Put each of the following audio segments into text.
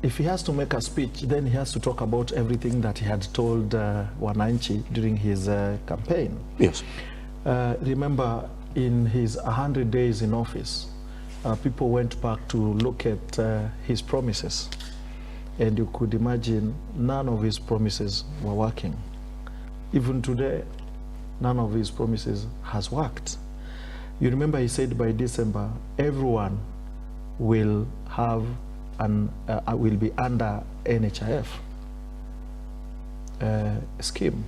if he has to make a speech, then he has to talk about everything that he had told Wananchi during his campaign. Yes. Remember, in his 100 days in office, people went back to look at his promises. And you could imagine none of his promises were working. Even today, none of his promises has worked. You remember he said by December, everyone will have will be under NHIF scheme.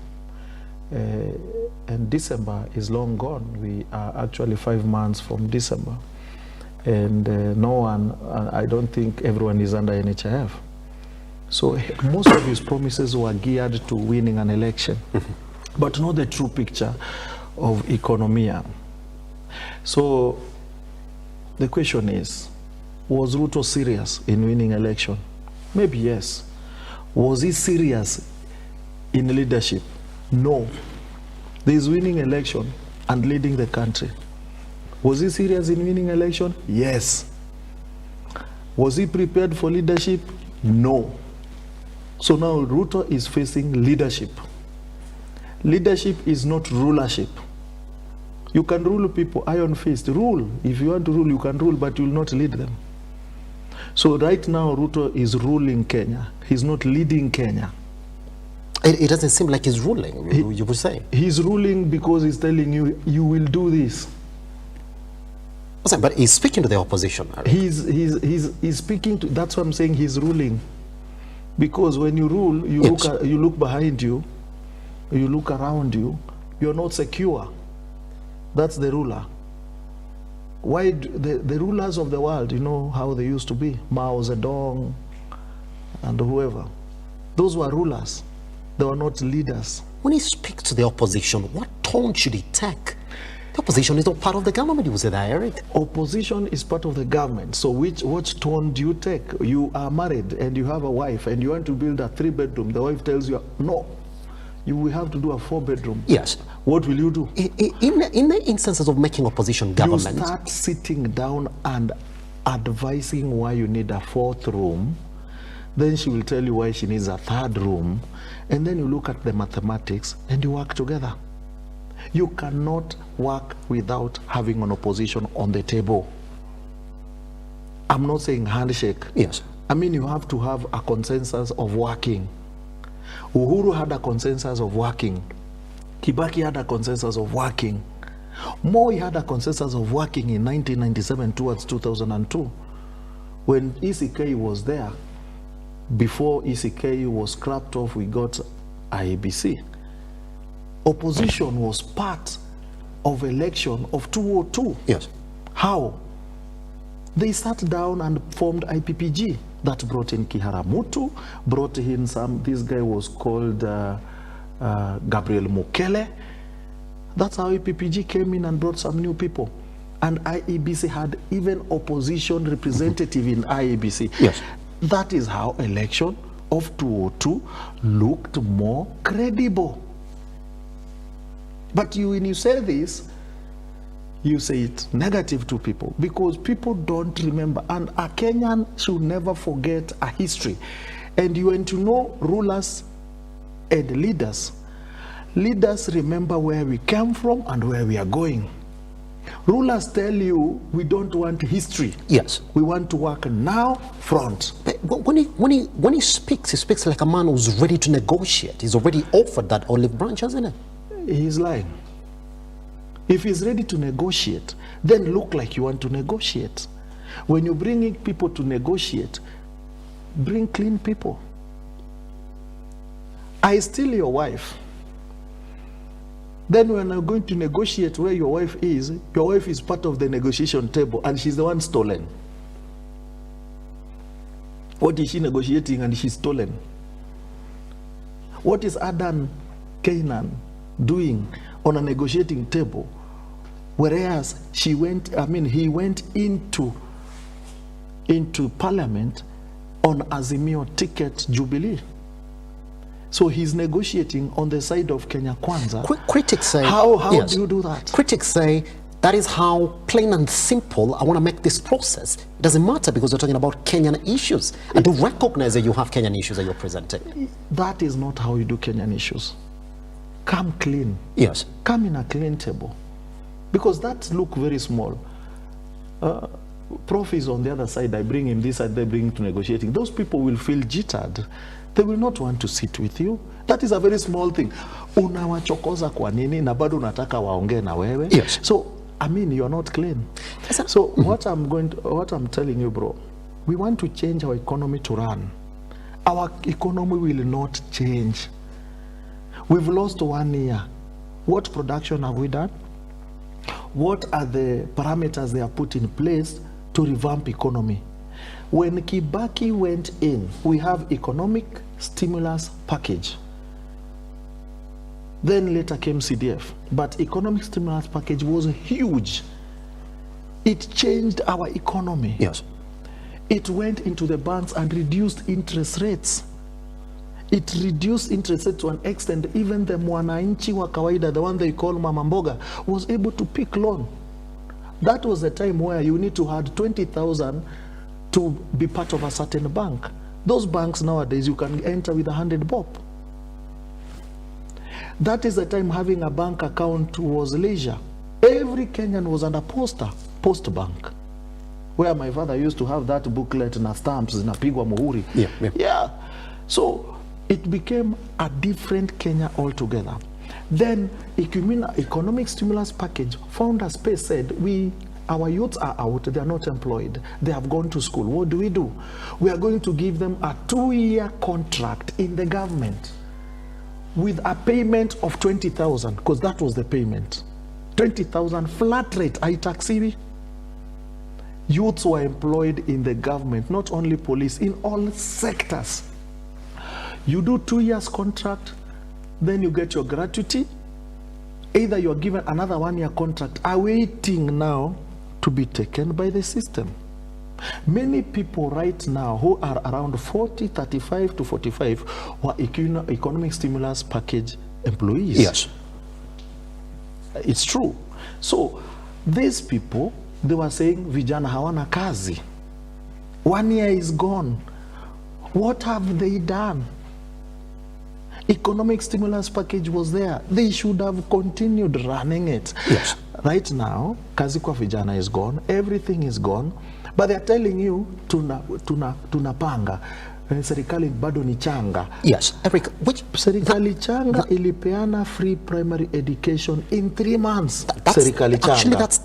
And December is long gone. We are actually 5 months from December. And no one, I don't think everyone is under NHIF. So most of his promises were geared to winning an election, but not the true picture of economia. So the question is, was Ruto serious in winning election? Maybe yes. Was he serious in leadership? No. There is winning election and leading the country. Was he serious in winning election? Yes. Was he prepared for leadership? No. So now Ruto is facing leadership. Leadership is not rulership. You can rule people, iron fist, rule. If you want to rule, you can rule, but you will not lead them. So right now, Ruto is ruling Kenya. He's not leading Kenya. It doesn't seem like he's ruling, you would say. He's ruling because he's telling you, you will do this. But he's speaking to the opposition. He's speaking to, that's what I'm saying, he's ruling. Because when you rule, you, yes, you look behind you, you look around you, you're not secure. That's the ruler. Why the rulers of the world, you know how they used to be, Mao Zedong and whoever. Those were rulers. They were not leaders. When he speaks to the opposition, what tone should he take? The opposition is not part of the government, you would say that, Eric. Opposition is part of the government. So what tone do you take? You are married and you have a wife and you want to build a 3-bedroom. The wife tells you, no, you will have to do a 4-bedroom. Yes. What will you do? In the instances of making opposition government, you start sitting down and advising why you need a 4th room. Then she will tell you why she needs a 3rd room. And then you look at the mathematics and you work together. You cannot work without having an opposition on the table. I'm not saying handshake. Yes. I mean, you have to have a consensus of working. Uhuru had a consensus of working. Kibaki had a consensus of working. Moi had a consensus of working in 1997 towards 2002. When ECK was there, before ECK was scrapped off, we got IEBC. Opposition was part of election of 2002. Yes. How? They sat down and formed IPPG. That brought in Kiharamutu, brought in this guy was called Gabriel Mukele. That's how IPPG came in and brought some new people. And IEBC had even opposition representative in IEBC. Yes. That is how election of 2002 looked more credible. But when you say this, you say it negative to people because people don't remember. And a Kenyan should never forget a history. And you want to know rulers and leaders. Leaders remember where we came from and where we are going. Rulers tell you we don't want history. Yes. We want to work now, front. But when he speaks like a man who's ready to negotiate. He's already offered that olive branch, hasn't he? He's lying. If he's ready to negotiate, then look like you want to negotiate. When you're bringing people to negotiate, bring clean people. I steal your wife. Then when I'm going to negotiate where your wife is part of the negotiation table and she's the one stolen. What is she negotiating and she's stolen? What is Adan Canaan doing on a negotiating table? Whereas he went into parliament on Azimio ticket Jubilee. So he's negotiating on the side of Kenya Kwanza. Critics say, how yes, do you do that? Critics say That is how plain and simple I want to make this process. It doesn't matter because we're talking about Kenyan issues. I do recognize that you have Kenyan issues that you're presenting. That is not how you do Kenyan issues. Come clean. Yes. Come in a clean table. Because that look very small. Prof is on the other side. I bring him this side, they bring him to negotiating. Those people will feel jittered. They will not want to sit with you. That is a very small thing. Unawachokoza kwa nini na bado unataka waongee na wewe? Yes. So, I mean, you're not clean. So what I'm telling you, bro, we want to change our economy to run. Our economy will not change. We've lost 1 year. What production have we done? What are the parameters they have put in place to revamp economy? When Kibaki went in, we have economic stimulus package. Then later came CDF. But economic stimulus package was huge. It changed our economy. Yes. It went into the banks and reduced interest rates. It reduced interest rates to an extent even the mwananchi wa kawaida, the one they call Mama Mboga, was able to pick loan. That was the time where you need to have 20,000 to be part of a certain bank. Those banks nowadays you can enter with 100 bob. That is the time having a bank account was leisure. Every Kenyan was under post bank, where my father used to have that booklet na stamps zinapigwa muhuri. Yeah. So it became a different Kenya altogether. Then economic stimulus package found a space, said our youths are out, they are not employed, they have gone to school. What do? We are going to give them a 2-year contract in the government with a payment of 20,000, because that was the payment. 20,000 flat rate, aitaxiwi. Youths were employed in the government, not only police, in all sectors. You do 2 years contract, then you get your gratuity. Either you're given another 1-year contract, awaiting now to be taken by the system. Many people right now who are around 40, 35 to 45 were economic stimulus package employees. Yes. It's true. So these people, they were saying vijana hawana kazi. 1 year is gone. What have they done? Economic stimulus package was there. They should have continued running it. Yes. Right now, kazi kwa vijana is gone. Everything is gone. But they're telling you, tunapanga. Serikali bado ni changa. Yes. Eric, serikali changa ilipeana free primary education in 3 months. Serikali changa. Actually, that's